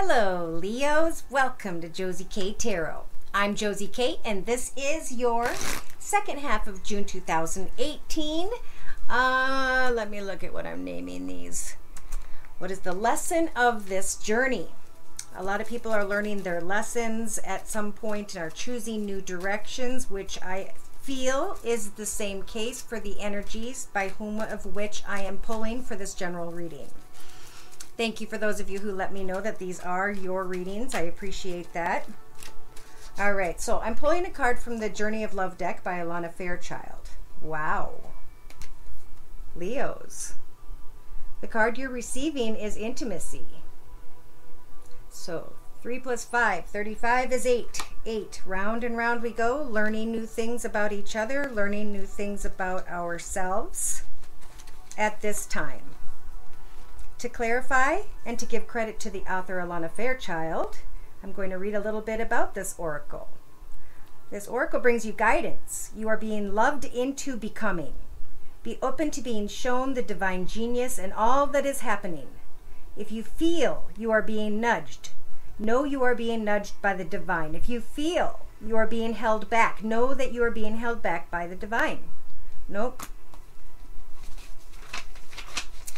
Hello Leos, welcome to Josie K Tarot. I'm Josie K and this is your second half of June 2018. Let me look at what I'm naming these. What is the lesson of this journey? A lot of people are learning their lessons at some point and are choosing new directions, which I feel is the same case for the energies by whom of which I am pulling for this general reading. Thank you for those of you who let me know that these are your readings. I appreciate that. All right, so I'm pulling a card from the Journey of Love deck by Alana Fairchild. Wow. Leos. The card you're receiving is intimacy. So 3 plus 5, 35 is 8. 8. Round and round we go, learning new things about each other, learning new things about ourselves at this time. To clarify and to give credit to the author Alana Fairchild, I'm going to read a little bit about this oracle. This oracle brings you guidance. You are being loved into becoming. Be open to being shown the divine genius in all that is happening. If you feel you are being nudged, know you are being nudged by the divine. If you feel you are being held back, know that you are being held back by the divine. Nope.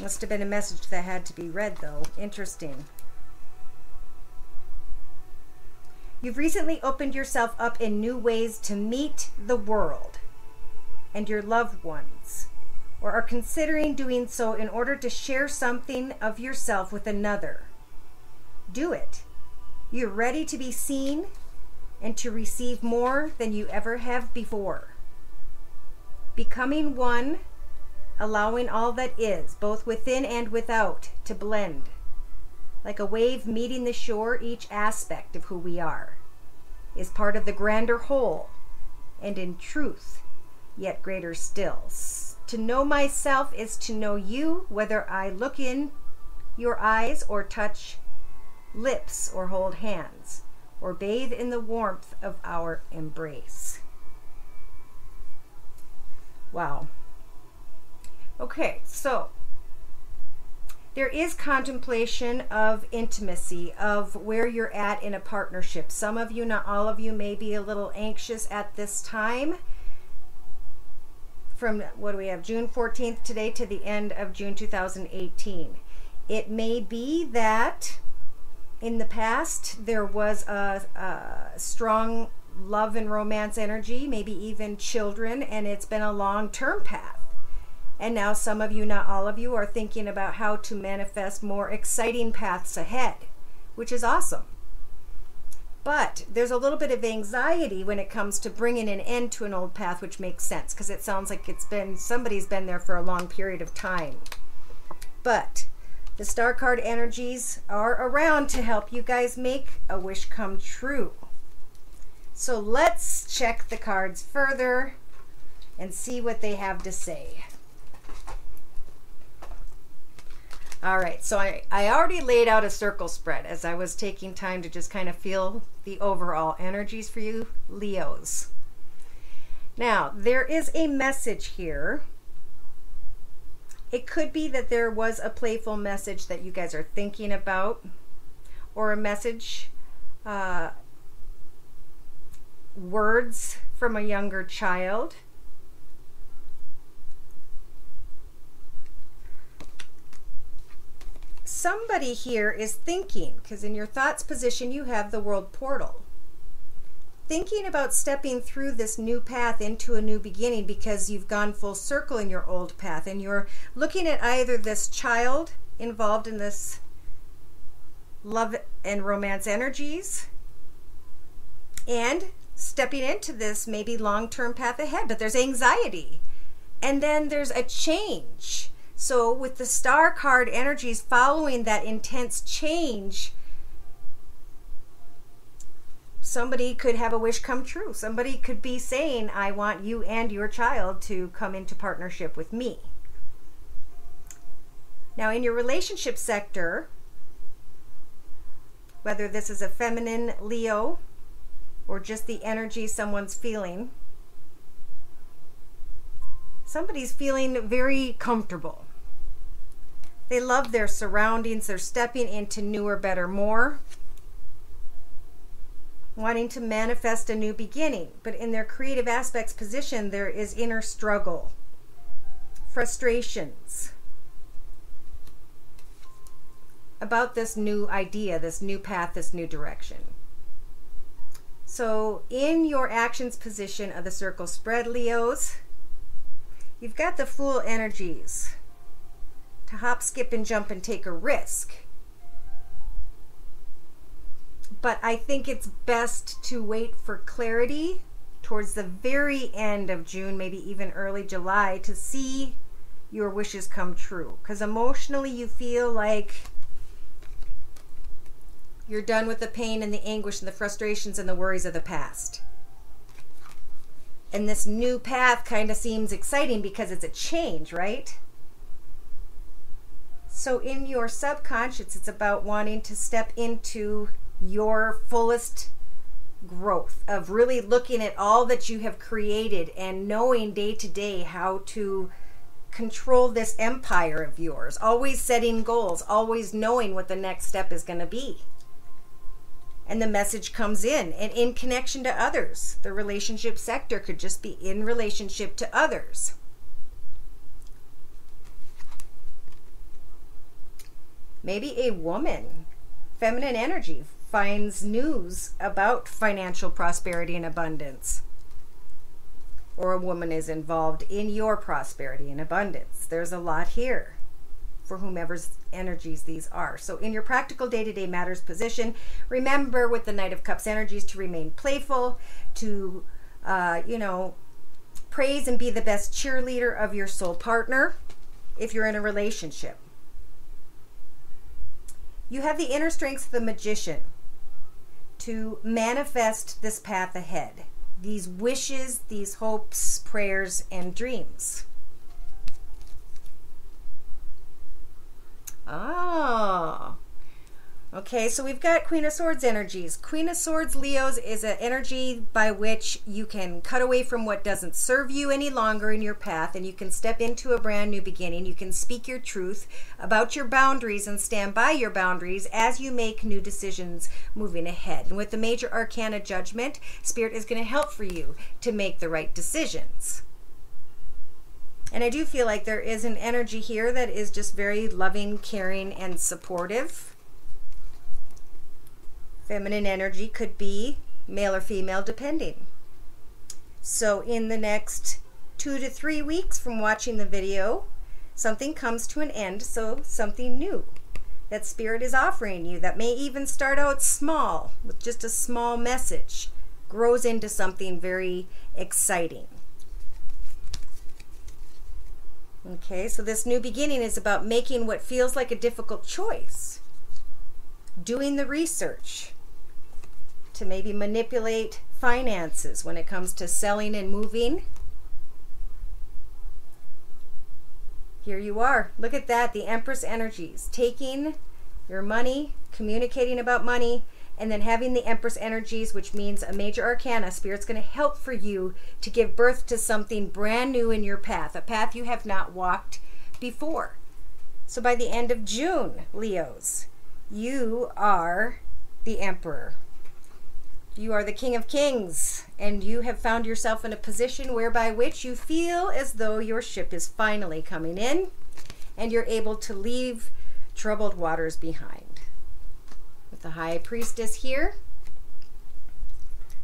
Must have been a message that had to be read, though. Interesting. You've recently opened yourself up in new ways to meet the world and your loved ones, or are considering doing so in order to share something of yourself with another. Do it. You're ready to be seen and to receive more than you ever have before. Becoming one, allowing all that is, both within and without, to blend. Like a wave meeting the shore, each aspect of who we are is part of the grander whole, and in truth, yet greater still. To know myself is to know you, whether I look in your eyes or touch lips or hold hands or bathe in the warmth of our embrace. Wow. Okay, so there is contemplation of intimacy, of where you're at in a partnership. Some of you, not all of you, may be a little anxious at this time. From, what do we have, June 14th today to the end of June 2018. It may be that in the past there was a strong love and romance energy, maybe even children, and it's been a long-term path. And now some of you, not all of you, are thinking about how to manifest more exciting paths ahead, which is awesome. But there's a little bit of anxiety when it comes to bringing an end to an old path, which makes sense because it sounds like somebody's been there for a long period of time. But the star card energies are around to help you guys make a wish come true. So let's check the cards further and see what they have to say. All right, so I already laid out a circle spread as I was taking time to just kind of feel the overall energies for you, Leos. Now, there is a message here. It could be that there was a playful message that you guys are thinking about, or a message, words from a younger child. Somebody here is thinking, because in your thoughts position you have the world portal, thinking about stepping through this new path into a new beginning because you've gone full circle in your old path, and you're looking at either this child involved in this love and romance energies and stepping into this maybe long-term path ahead, but there's anxiety and then there's a change. So with the star card energies following that intense change, somebody could have a wish come true. Somebody could be saying, I want you and your child to come into partnership with me. Now in your relationship sector, whether this is a feminine Leo or just the energy someone's feeling, somebody's feeling very comfortable. They love their surroundings. They're stepping into newer, better, more. Wanting to manifest a new beginning. But in their creative aspects position, there is inner struggle, frustrations about this new idea, this new path, this new direction. So in your actions position of the circle spread, Leos, you've got the Fool energies to hop, skip, and jump and take a risk. But I think it's best to wait for clarity towards the very end of June, maybe even early July, to see your wishes come true. Because emotionally you feel like you're done with the pain and the anguish and the frustrations and the worries of the past. And this new path kind of seems exciting because it's a change, right? So in your subconscious, it's about wanting to step into your fullest growth of really looking at all that you have created and knowing day to day how to control this empire of yours. Always setting goals, always knowing what the next step is going to be. And the message comes in, and in connection to others. The relationship sector could just be in relationship to others. Maybe a woman, feminine energy, finds news about financial prosperity and abundance. Or a woman is involved in your prosperity and abundance. There's a lot here for whomever's energies these are. So in your practical day-to-day matters position, remember with the Knight of Cups energies to remain playful, to, praise and be the best cheerleader of your soul partner if you're in a relationship. You have the inner strength of the Magician to manifest this path ahead, these wishes, these hopes, prayers, and dreams. Oh, okay, so we've got Queen of Swords energies. Queen of Swords, Leos, is an energy by which you can cut away from what doesn't serve you any longer in your path, and you can step into a brand new beginning. You can speak your truth about your boundaries and stand by your boundaries as you make new decisions moving ahead. And with the major arcana Judgment, Spirit is going to help for you to make the right decisions. And I do feel like there is an energy here that is just very loving, caring, and supportive. Feminine energy could be male or female, depending. So in the next 2 to 3 weeks from watching the video, something comes to an end, so something new that Spirit is offering you that may even start out small, with just a small message, grows into something very exciting. Okay, so this new beginning is about making what feels like a difficult choice. Doing the research to maybe manipulate finances when it comes to selling and moving. Here you are. Look at that, the Empress energies. Taking your money, communicating about money, and then having the Empress energies, which means a major arcana. Spirit's going to help for you to give birth to something brand new in your path, a path you have not walked before. So by the end of June, Leos, you are the Emperor. You are the King of Kings, and you have found yourself in a position whereby which you feel as though your ship is finally coming in, and you're able to leave troubled waters behind. With the High Priestess here,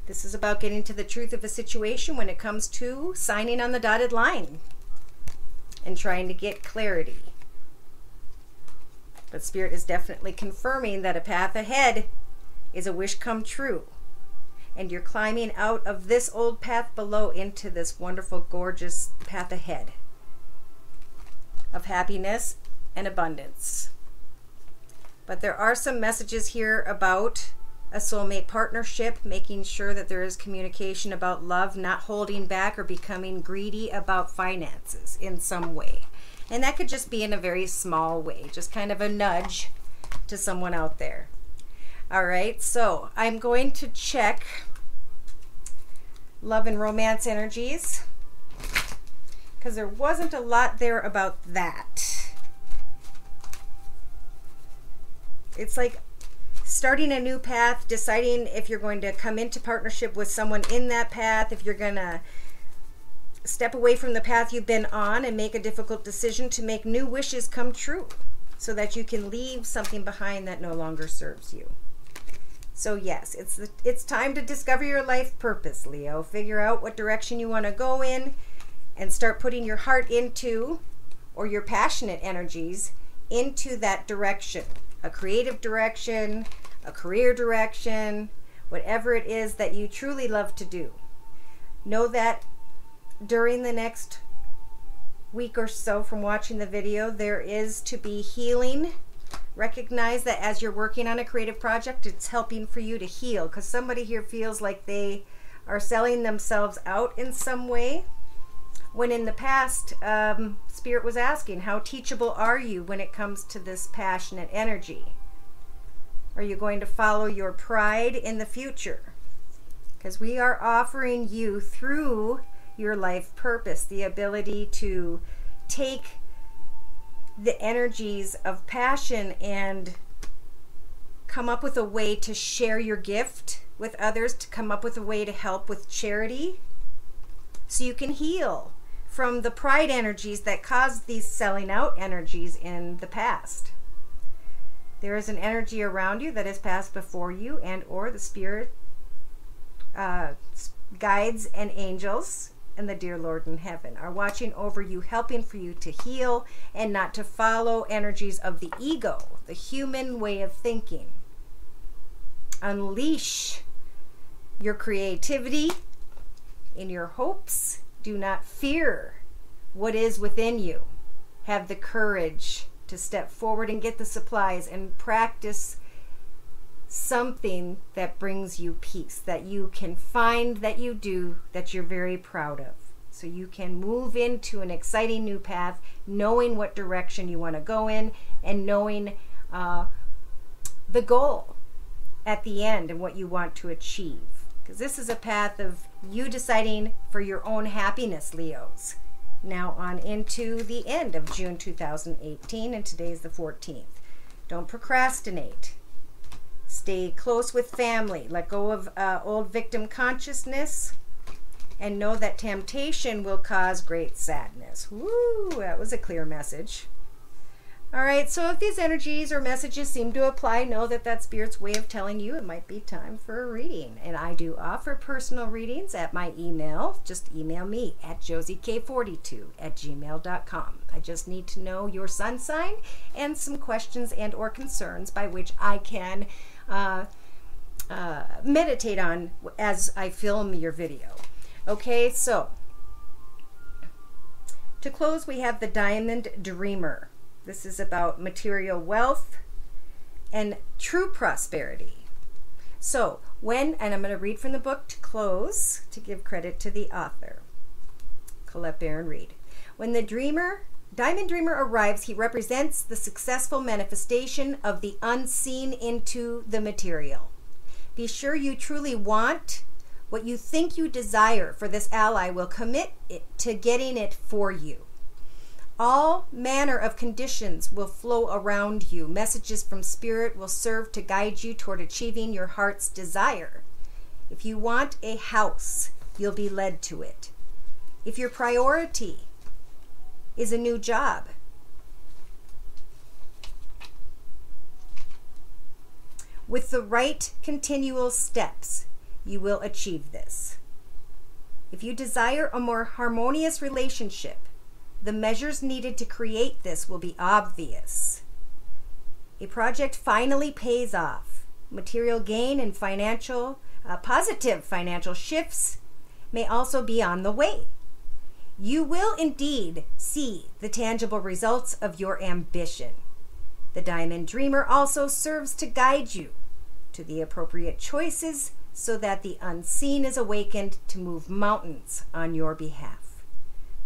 this is about getting to the truth of a situation when it comes to signing on the dotted line and trying to get clarity. But Spirit is definitely confirming that a path ahead is a wish come true. And you're climbing out of this old path below into this wonderful, gorgeous path ahead of happiness and abundance. But there are some messages here about a soulmate partnership, making sure that there is communication about love, not holding back or becoming greedy about finances in some way. And that could just be in a very small way, just kind of a nudge to someone out there. All right, so I'm going to check love and romance energies because there wasn't a lot there about that. It's like starting a new path, deciding if you're going to come into partnership with someone in that path, if you're going to step away from the path you've been on and make a difficult decision to make new wishes come true so that you can leave something behind that no longer serves you. So yes, it's time to discover your life purpose, Leo. Figure out what direction you want to go in and start putting your heart into, or your passionate energies into that direction. A creative direction, a career direction, whatever it is that you truly love to do. Know that during the next week or so from watching the video, there is to be healing. Recognize that as you're working on a creative project, it's helping for you to heal, because somebody here feels like they are selling themselves out in some way, when in the past, Spirit was asking, how teachable are you when it comes to this passionate energy? Are you going to follow your pride in the future? Because we are offering you, through your life purpose, the ability to take the energies of passion and come up with a way to share your gift with others, to come up with a way to help with charity, so you can heal from the pride energies that caused these selling out energies in the past. There is an energy around you that has passed before you, and or the Spirit guides and angels and the dear Lord in heaven are watching over you, helping for you to heal and not to follow energies of the ego, the human way of thinking. Unleash your creativity in your hopes. Do not fear what is within you. Have the courage to step forward and get the supplies and practice something that brings you peace, that you can find that you do, that you're very proud of. So you can move into an exciting new path, knowing what direction you want to go in, and knowing the goal at the end and what you want to achieve. Because this is a path of you deciding for your own happiness, Leos. Now on into the end of June 2018, and today is the 14th. Don't procrastinate. Stay close with family. Let go of old victim consciousness, and know that temptation will cause great sadness. Woo, that was a clear message. All right, so if these energies or messages seem to apply, know that that's Spirit's way of telling you it might be time for a reading. And I do offer personal readings at my email. Just email me at josiek42@gmail.com. I just need to know your sun sign and some questions and or concerns by which I can meditate on as I film your video. Okay, so to close, we have the Diamond Dreamer. This is about material wealth and true prosperity. So and I'm going to read from the book to close, to give credit to the author, Colette Baron Reed. When the Diamond Dreamer arrives, he represents the successful manifestation of the unseen into the material. Be sure you truly want what you think you desire, for this ally will commit to getting it for you. All manner of conditions will flow around you. Messages from Spirit will serve to guide you toward achieving your heart's desire. If you want a house, you'll be led to it. If your priority is a new job, with the right continual steps, you will achieve this. If you desire a more harmonious relationship, the measures needed to create this will be obvious. A project finally pays off. Material gain and positive financial shifts may also be on the way. You will indeed see the tangible results of your ambition. The Diamond Dreamer also serves to guide you to the appropriate choices so that the unseen is awakened to move mountains on your behalf.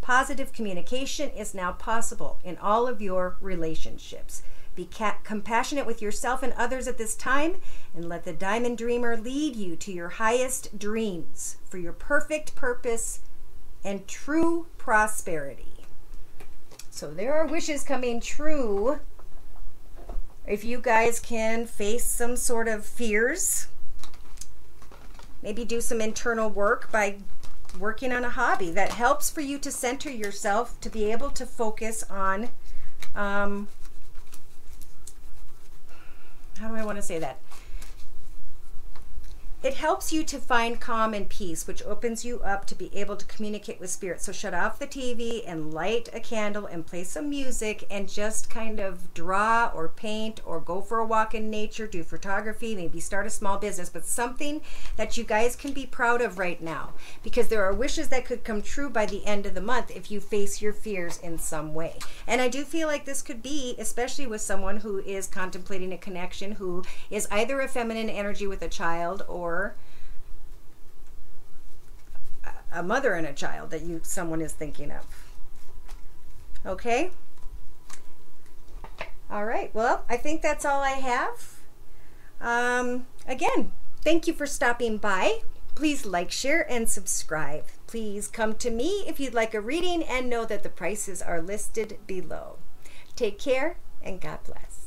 Positive communication is now possible in all of your relationships. Be compassionate with yourself and others at this time, and let the Diamond Dreamer lead you to your highest dreams for your perfect purpose and true prosperity. So there are wishes coming true. if you guys can face some sort of fears, maybe do some internal work by working on a hobby that helps for you to center yourself, to be able to focus on, how do I want to say that? It helps you to find calm and peace, which opens you up to be able to communicate with spirit. So shut off the TV and light a candle and play some music and just kind of draw or paint or go for a walk in nature, do photography, maybe start a small business, but something that you guys can be proud of right now, because there are wishes that could come true by the end of the month if you face your fears in some way. And I do feel like this could be, especially with someone who is contemplating a connection, who is either a feminine energy with a child or a mother and a child that someone is thinking of. Okay? All right. Well, I think that's all I have. Again, thank you for stopping by. Please like, share, and subscribe. Please come to me if you'd like a reading, and know that the prices are listed below. Take care, and God bless.